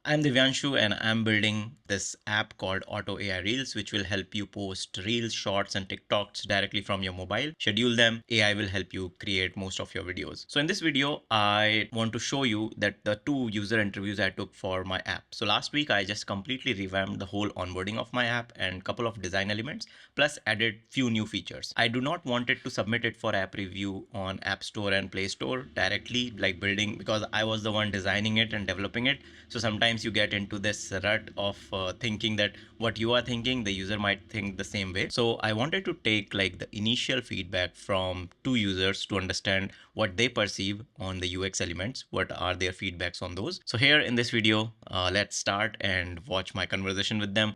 I'm Divyanshu and I'm building this app called Auto AI Reels, which will help you post Reels, Shorts, and TikToks directly from your mobile. Schedule them. AI will help you create most of your videos. So in this video, I want to show you that the two user interviews I took for my app. So last week, I just completely revamped the whole onboarding of my app and couple of design elements, plus added few new features. I do not want it to submit it for app review on App Store and Play Store directly, like building, because I was the one designing it and developing it. So sometimes you get into this rut of thinking that what you are thinking the user might think the same way. So I wanted to take like the initial feedback from two users to understand what they perceive on the UX elements, what are their feedbacks on those. So here in this video, let's start and watch my conversation with them.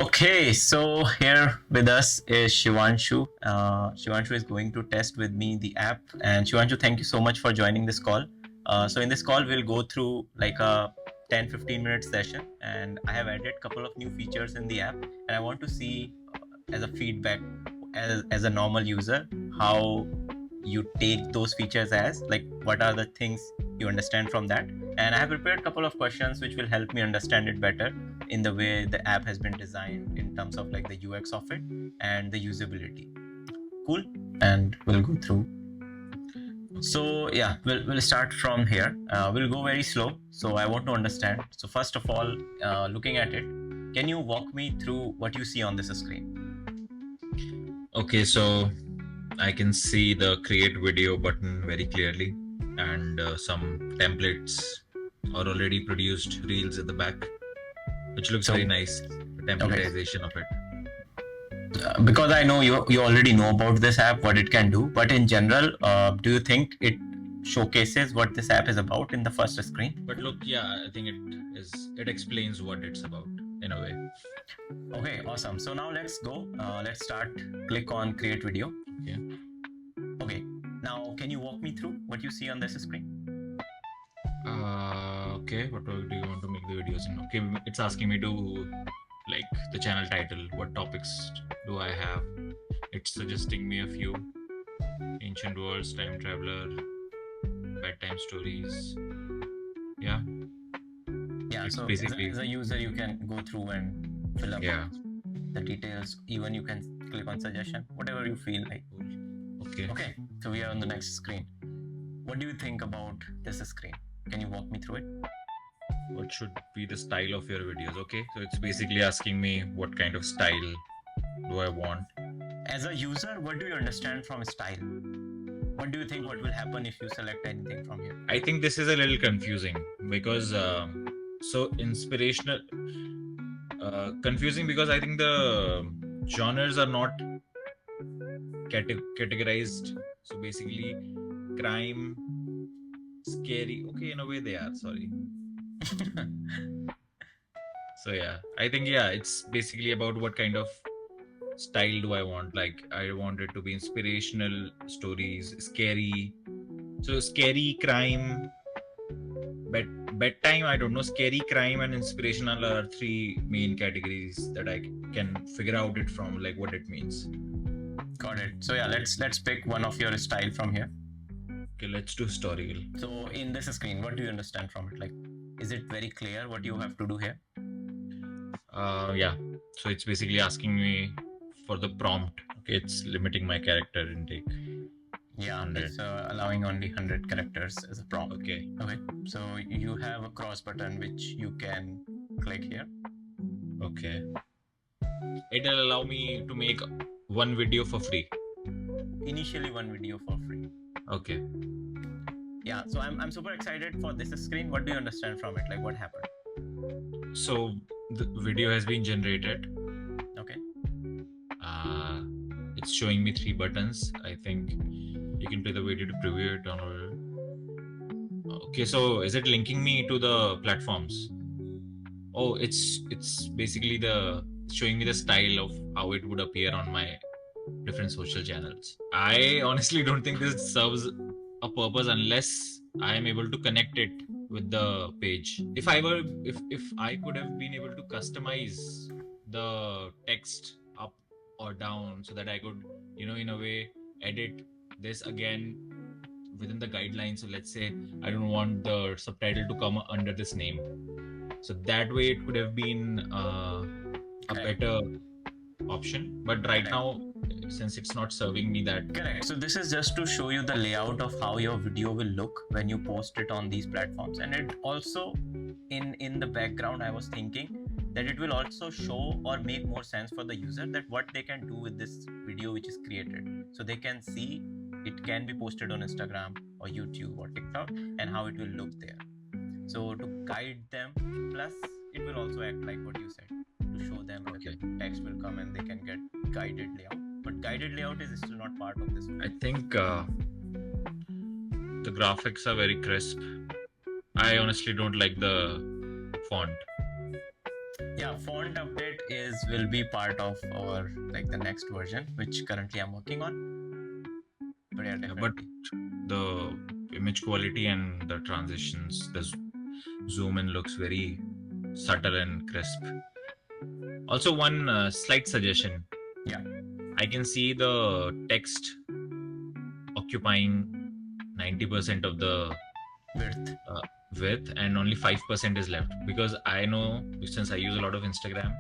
Okay, so here with us is Shivanshu. Shivanshu is going to test with me the app. And Shivanshu, thank you so much for joining this call. So in this call, we'll go through like a 10-15 minute session. And I have added a couple of new features in the app. And I want to see as a feedback, as a normal user, how you take those features as, like what are the things you understand from that. And I have prepared a couple of questions which will help me understand it better in the way the app has been designed in terms of like the UX of it and the usability. Cool. And we'll go through. So yeah, we'll start from here. We'll go very slow, so I want to understand. So first of all, looking at it, can you walk me through what you see on this screen? Okay, so I can see the create video button very clearly, and some templates are already produced reels at the back, which looks very nice. The templatization of it. Because I know you already know about this app, what it can do, but in general, do you think it showcases what this app is about in the first screen? But look, yeah, I think it explains what it's about in a way. Okay, awesome. So now let's go. Let's start. Click on create video. Okay. Okay. Now, can you walk me through what you see on this screen? Okay. What do you want to make the videos in? Okay, it's asking me to like the channel title. What topics do I have? It's suggesting me a few: ancient worlds, time traveler, bedtime stories. Yeah. Yeah. So basically, as a user, you can go through and fill up the details. Even you can click on suggestion, whatever you feel like. Okay. Okay. So we are on the next screen. What do you think about this screen? Can you walk me through it? What should be the style of your videos? Okay, so it's basically asking me what kind of style do I want. As a user, what do you understand from style? What do you think what will happen if you select anything from here? I think this is a little confusing because so inspirational, confusing because I think the genres are not categorized. So basically, crime, scary. Okay, in a way they are. Sorry. So yeah, I think it's basically about what kind of style do I want. Like I want it to be inspirational stories, scary. So scary, crime, bedtime. I don't know. Scary, crime, and inspirational are three main categories that I can figure out it from, like what it means. Got it. So yeah, let's pick one of your style from here. Okay, let's do historical. So in this screen, what do you understand from it? Like, is it very clear what you have to do here? Yeah. So it's basically asking me for the prompt. Okay, it's limiting my character intake. Yeah, 100. It's allowing only 100 characters as a prompt. Okay. Okay. So you have a cross button which you can click here. Okay. It'll allow me to make one video for free. Initially, one video for free. Okay. Yeah. So I'm super excited for this screen. What do you understand from it? Like what happened? So the video has been generated. Okay. It's showing me 3 buttons. I think you can play the video to preview it on. Okay, so is it linking me to the platforms? Oh, it's basically showing me the style of how it would appear on my different social channels. I honestly don't think this serves a purpose unless I am able to connect it with the page. If I could have been able to customize the text up or down so that I could, in a way, edit this again within the guidelines. So let's say I don't want the subtitle to come under this name. So that way it could have been a Correct. better option. But right Correct. now, since it's not serving me that. Correct. So this is just to show you the layout of how your video will look when you post it on these platforms. And it also, in the background, I was thinking that it will also show or make more sense for the user that what they can do with this video which is created. So they can see it can be posted on Instagram or YouTube or TikTok and how it will look there. So to guide them, plus it will also act like what you said, to show them that Okay. the text will come and they can get guided layout. But guided layout is still not part of this. I think the graphics are very crisp. I honestly don't like the font. Yeah, font update will be part of our like the next version, which currently I'm working on. But yeah, Yeah, definitely. but the image quality and the transitions, the zoom in looks very subtle and crisp. Also, one slight suggestion. Yeah. I can see the text occupying 90% of the width and only 5% is left, because I know, since I use a lot of Instagram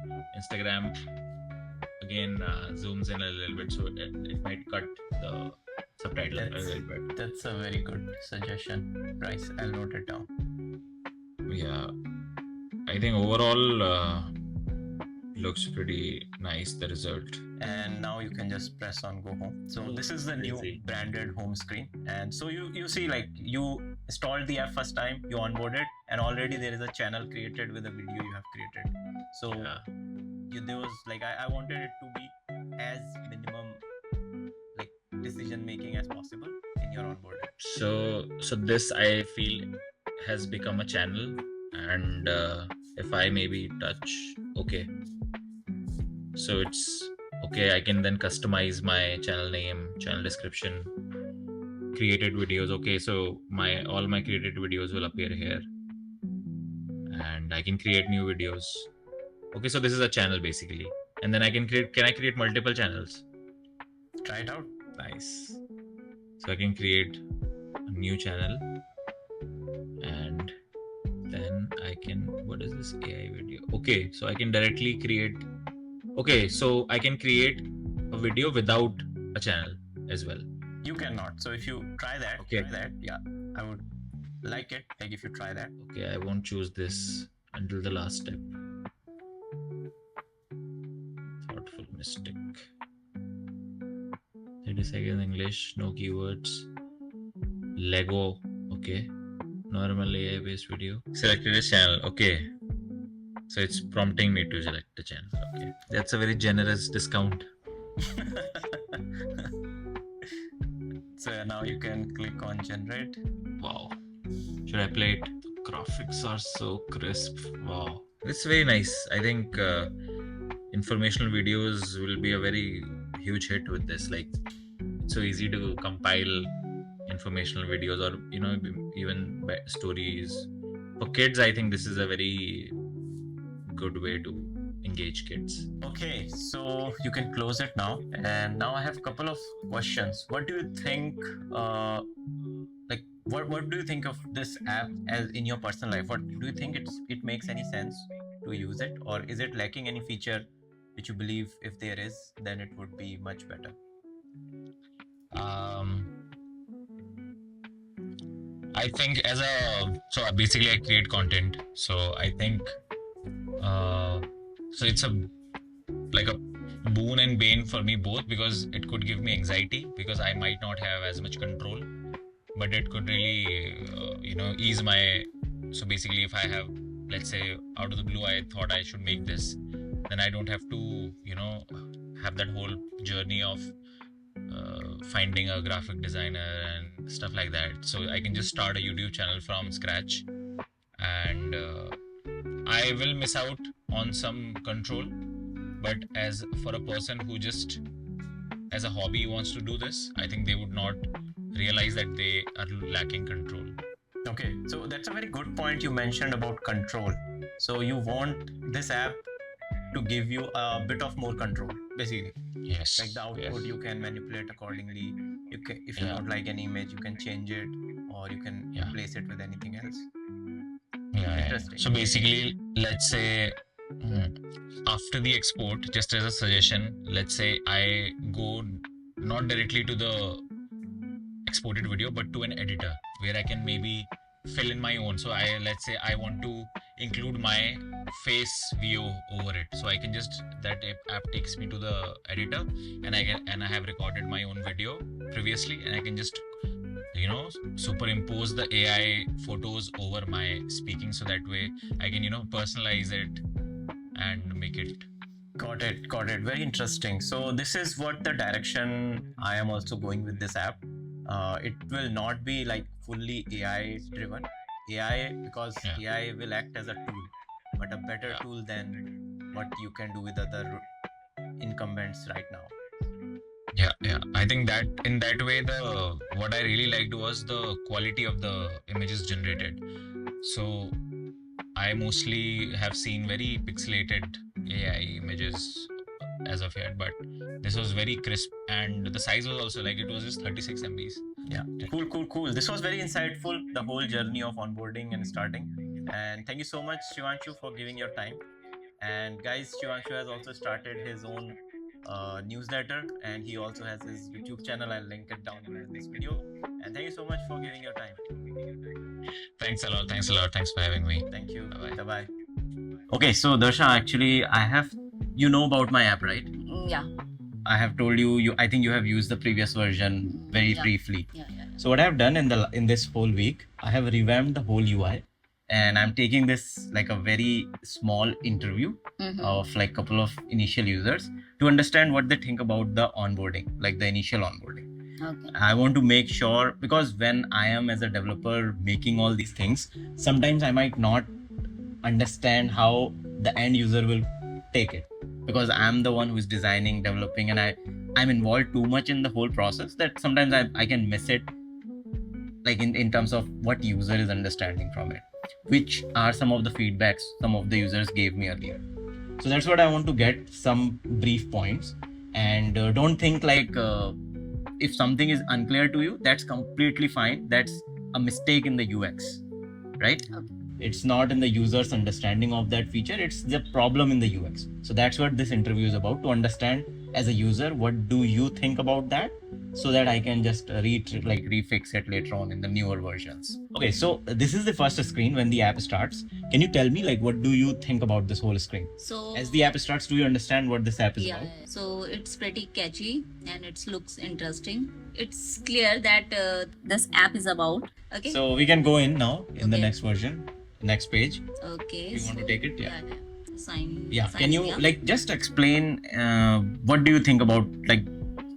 again zooms in a little bit, so it might cut the subtitle a little bit. That's a very good suggestion, Bryce. I'll note it down. Yeah, I think overall looks pretty nice, the result. And now you can just press on go home. So this is the new branded home screen. And so you see, like, you installed the app first time, you onboarded, and already there is a channel created with a video you have created. So there was like I wanted it to be as minimum like decision making as possible in your onboarding. So this, I feel, has become a channel, and if I maybe touch okay, so it's okay. I can then customize my channel name, channel description, created videos. Okay, so all my created videos will appear here, and I can create new videos. Okay, so this is a channel basically, and then I can create multiple channels? Try it out. Nice. So I can create a new channel, and then I can, what is this AI video? Okay, so I can directly create. Okay, so I can create a video without a channel as well. You cannot. So if you try that, yeah, I would like it. Like if you try that. Okay, I won't choose this until the last step. Thoughtful mistake. 30 seconds English, no keywords. Lego, okay. Normal AI based video. Selected a channel, okay. So it's prompting me to select the channel, okay. That's a very generous discount. So now you can click on generate. Wow. Should I play it? The graphics are so crisp. Wow. It's very nice. I think informational videos will be a very huge hit with this. Like, it's so easy to compile informational videos, or even stories. For kids, I think this is a very good way to engage kids. Okay, so you can close it now. And now I have a couple of questions. What do you think what do you think of this app as in your personal life? What do you think it makes any sense to use it, or is it lacking any feature which you believe if there is, then it would be much better? I think so basically I create content. So I think so it's like a boon and bane for me both, because it could give me anxiety because I might not have as much control, but it could really ease my. So basically, if I have, let's say, out of the blue I thought I should make this, then I don't have to have that whole journey of finding a graphic designer and stuff like that. So I can just start a YouTube channel from scratch, and I will miss out on some control, but as for a person who just as a hobby wants to do this, I think they would not realize that they are lacking control. Okay, so that's a very good point you mentioned about control. So you want this app to give you a bit of more control, basically. Yes. Like the output you can manipulate accordingly, If you Yeah. don't like any image, you can change it, or you can Yeah. replace it with anything else. Yeah. Interesting. So basically, let's say after the export, just as a suggestion, let's say I go not directly to the exported video, but to an editor where I can maybe fill in my own. So let's say I want to include my face VO over it. So I can just that app takes me to the editor, and I have recorded my own video previously, and I can just superimpose the AI photos over my speaking, so that way I can personalize it and make it. Got it. Very interesting. So this is what the direction I am also going with this app. It will not be like fully AI driven. Because Yeah. AI will act as a tool, but a better Yeah. tool than what you can do with other incumbents right now. Yeah. I think that in that way, the what I really liked was the quality of the images generated. So I mostly have seen very pixelated AI images as of yet, but this was very crisp, and the size was also like it was just 36 MBs. Yeah. Cool. This was very insightful, the whole journey of onboarding and starting. And thank you so much, Shivanshu, for giving your time. And guys, Shivanshu has also started his own newsletter, and he also has his YouTube channel. I'll link it down below in this video. And thank you so much for giving your time. Thanks a lot. Thanks for having me. Thank you. Bye-bye. Bye. Okay, so Darsha, actually, you know about my app, right? Yeah. I have told you. I think you have used the previous version very Yeah. briefly. Yeah. So what I have done in this whole week, I have revamped the whole UI, and I'm taking this like a very small interview of like couple of initial users to understand what they think about the onboarding, like the initial onboarding. Okay. I want to make sure, because when I am as a developer making all these things, sometimes I might not understand how the end user will take it, because I'm the one who is designing, developing, and I'm involved too much in the whole process that sometimes I can miss it, like in terms of what user is understanding from it, which are some of the feedbacks some of the users gave me earlier. So that's what I want to get some brief points. And don't think like if something is unclear to you, that's completely fine. That's a mistake in the UX, right? Okay. It's not in the user's understanding of that feature, it's the problem in the UX. So that's what this interview is about, to understand as a user, what do you think about that, so that I can just refix it later on in the newer versions. Okay, so this is the first screen when the app starts. Can you tell me, like, what do you think about this whole screen? So As the app starts, do you understand what this app is yeah, about? so it's pretty catchy and it looks interesting. It's clear that this app is about. Okay. So we can go in now in the Okay. next version, next page. Okay. You want to take it? Yeah. Sign. Yeah. sign Can you me up. like just explain what do you think about, like,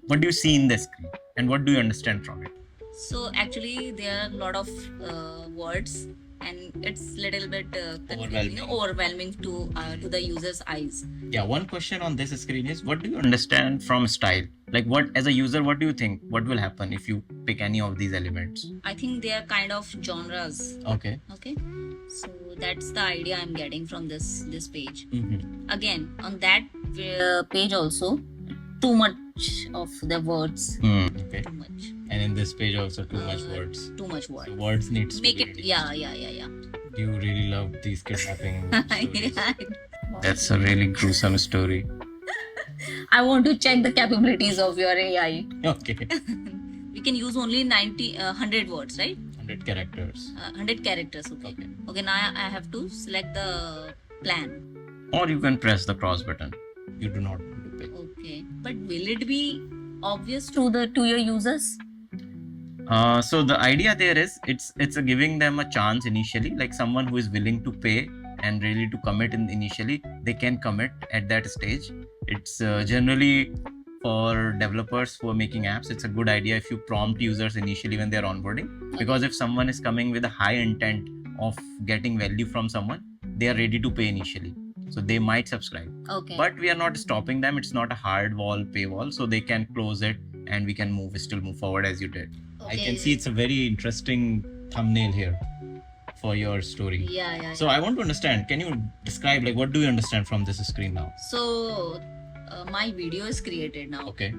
what do you see in the screen and what do you understand from it? So actually, there are a lot of words, and it's little bit overwhelming to the user's eyes. Yeah. One question on this screen is, what do you understand from style? Like, what, as a user, what do you think? What will happen if you pick any of these elements? I think they are kind of genres. Okay. Okay. So that's the idea I'm getting from this page. Mm-hmm. Again, on that page also, too much of the words. Okay. Too much. And in this page also, too much words. Too much words. So words needs to Make be it. reduced. Yeah. You really love these kidnapping stories. Yeah. That's a really gruesome story. I want to check the capabilities of your AI. Okay. We can use only 100 words, right? 100 characters. 100 characters. Okay. Okay. Now I have to select the plan. Or you can press the cross button. You do not want to pick. Okay. But will it be obvious to your users? So the idea there is, it's a giving them a chance initially, like someone who is willing to pay and really to commit initially, they can commit at that stage. It's generally for developers who are making apps, it's a good idea if you prompt users initially when they're onboarding, because if someone is coming with a high intent of getting value from someone, they are ready to pay initially, so they might subscribe. Okay. But we are not stopping them. It's not a hard wall paywall, so they can close it and we can still move forward as you did. I can see it's a very interesting thumbnail here for your story. Yeah. So I want to understand, can you describe, like, what do you understand from this screen now? So my video is created now. Okay.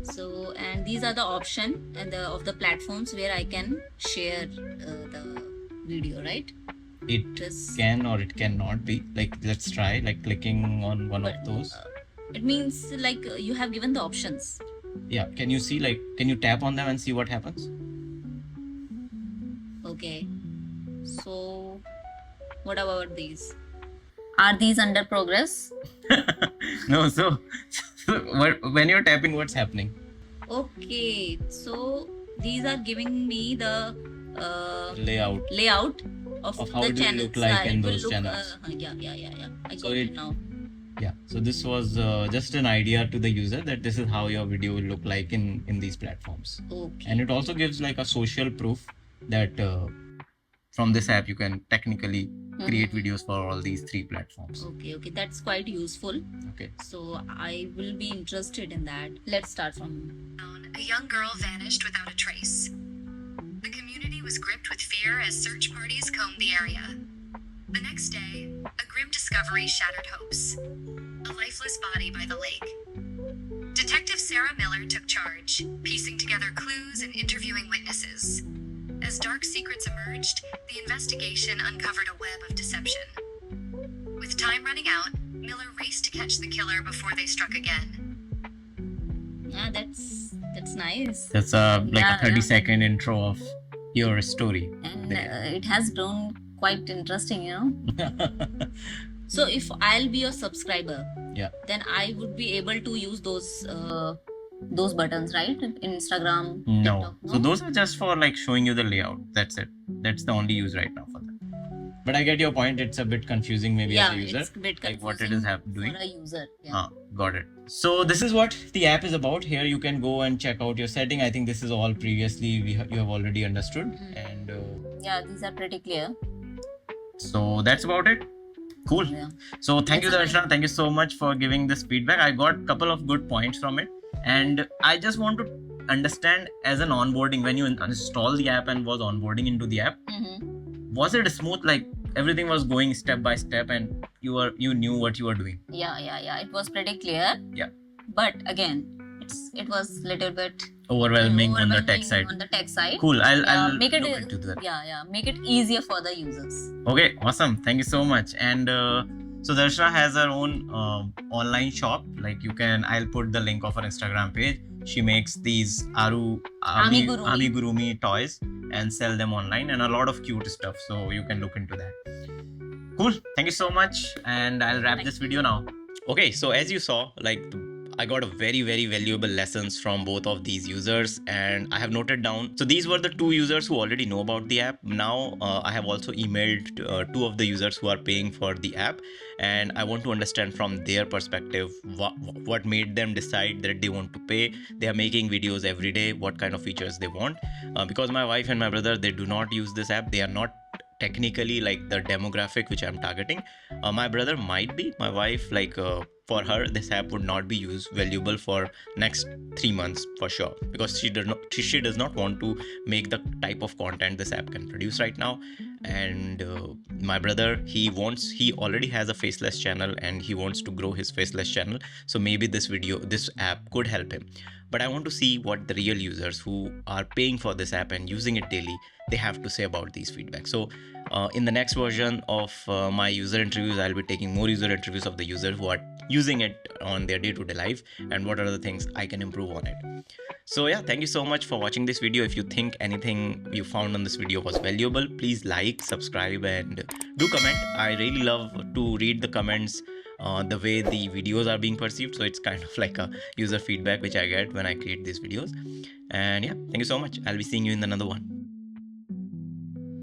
So, and these are the option and of the platforms where I can share the video, right? It This, can or it cannot be. Like, let's try like clicking on one of those. it means like you have given the options. Yeah, can you see, like, can you tap on them and see what happens? Okay. So, what about these? Are these under progress? No, so when you're tapping, what's happening? Okay. So, these are giving me the Layout of how the it will channels. look like in It will those look, channels. yeah. I So got it now. Yeah, so this was just an idea to the user that this is how your video will look like in these platforms. Okay. And it also gives like a social proof that from this app you can technically create videos for all these 3 platforms. Okay, that's quite useful. Okay. So I will be interested in that. Let's start from. A young girl vanished without a trace. The community was gripped with fear as search parties combed the area. The next day, a grim discovery shattered hopes. A lifeless body by the lake. Detective Sarah Miller took charge, piecing together clues and interviewing witnesses. As dark secrets emerged, the investigation uncovered a web of deception. With time running out, Miller raced to catch the killer before they struck again. Ah, that's nice. That's a 30-second intro of your story. And it has grown quite interesting, So if I'll be a subscriber, yeah, then I would be able to use those buttons, right? Instagram, no. TikTok, So those are just for like showing you the layout. That's it. That's the only use right now for that. But I get your point. It's a bit confusing maybe as a user. It's a bit confusing, like what it is doing for a user. Yeah. Got it. So this is what the app is about. Here you can go and check out your setting. I think this is all previously you have already understood. And yeah, these are pretty clear. So that's about it. Cool. Yeah. So thank you, Darshana. Thank you so much for giving this feedback. I got a couple of good points from it. And I just want to understand as an onboarding, when you install the app and was onboarding into the app, was it smooth? Like everything was going step by step and you knew what you were doing? Yeah. It was pretty clear. Yeah. But again, it was little bit overwhelming on the tech side. Cool. I'll make it look into that. Yeah. Make it easier for the users. Okay, awesome. Thank you so much. And so Darshana has her own online shop. Like I'll put the link of her Instagram page. She makes these amigurumi toys and sell them online and a lot of cute stuff. So you can look into that. Cool. Thank you so much. And I'll wrap this video now. Okay, so as you saw, like I got a very, very valuable lessons from both of these users and I have noted down. So these were the 2 users who already know about the app. Now I have also emailed 2 of the users who are paying for the app and I want to understand from their perspective what made them decide that they want to pay. They are making videos every day, what kind of features they want. Because my wife and my brother, they do not use this app. They are not technically like the demographic which I'm targeting. My brother might be. My wife, for her, this app would not be valuable for next 3 months for sure, because she does not want to make the type of content this app can produce right now. And my brother, he already has a faceless channel and he wants to grow his faceless channel. So maybe this app could help him. But I want to see what the real users who are paying for this app and using it daily, they have to say about these feedback. So in the next version of my user interviews, I'll be taking more user interviews of the users who are using it on their day-to-day life and what are the things I can improve on it. So yeah, thank you so much for watching this video. If you think anything you found on this video was valuable, please like, subscribe and do comment. I really love to read the comments, the way the videos are being perceived. So it's kind of like a user feedback which I get when I create these videos. And yeah, thank you so much. I'll be seeing you in another one.